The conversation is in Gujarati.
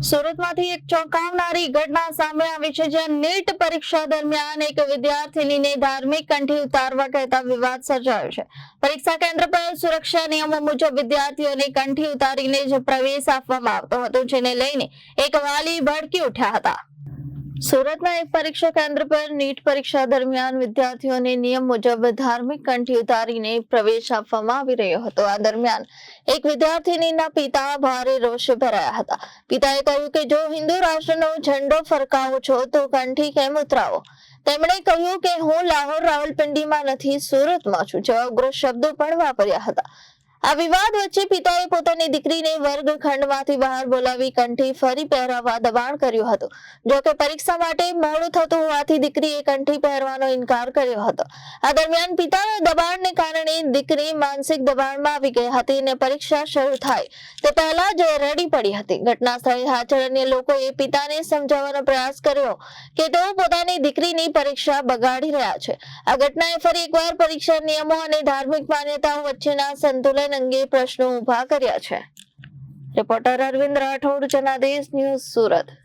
સુરતમાંથી એક ચોંકાવનારી ઘટના સામે આવી છે, જ્યાં નીટ પરીક્ષા દરમિયાન એક વિદ્યાર્થીનીને ધાર્મિક કંઠી ઉતારવા કહેતા વિવાદ સર્જાયો છે। પરીક્ષા કેન્દ્ર પર સુરક્ષા નિયમો મુજબ વિદ્યાર્થીઓને કંઠી ઉતારીને જ પ્રવેશ આપવામાં આવતો હતો, જેને લઈને એક વાલી ભડકી ઉઠ્યા હતા। સુરતના એક પરીક્ષા કેન્દ્ર પર નીટ પરીક્ષા દરમિયાન વિદ્યાર્થીઓને નિયમ મુજબ ધાર્મિક કંઠી ઉતારીને પ્રવેશ આપવામાં આવી રહ્યો હતો। આ દરમિયાન એક વિદ્યાર્થીનીના પિતા ભારે રોષે ભરાયા હતા। પિતાએ કહ્યું કે જો હિન્દુ રાષ્ટ્રનો ઝંડો ફરકાવો છો તો કંઠી કેમ ઉતરાવો। તેમણે કહ્યું કે હું લાહોર રાવલપિંડીમાં નથી, સુરતમાં છું જેવા ઉગ્ર શબ્દો પણ વાપર્યા હતા। આ વિવાદ વચ્ચે પિતાએ પોતાની દીકરીને વર્ગખંડમાંથી બહાર બોલાવી કંઠી ફરી પહેરાવવા દબાણ કર્યું હતું। જો કે પરીક્ષા માટે મોડું થતું હોવાથી દીકરીએ કંઠી પહેરવાનો ઇનકાર કર્યો હતો। આ દરમિયાન પિતાના દબાણને કારણે દીકરી માનસિક દબાણમાં આવી ગઈ હતી અને પરીક્ષા શરૂ થાય તે પહેલા જ રડી પડી હતી। ઘટના સ્થળે હાજર અન્ય લોકોએ પિતાને સમજાવવાનો પ્રયાસ કર્યો કે તેઓ પોતાની દીકરીની પરીક્ષા બગાડી રહ્યા છે। આ ઘટનાએ ફરી એકવાર પરીક્ષા નિયમો અને ધાર્મિક માન્યતાઓ વચ્ચેના સંતુલન અંગે પ્રશ્નો ઉભા કર્યા છે। Reporter Arvind Rathod, Janadesh news, Surat.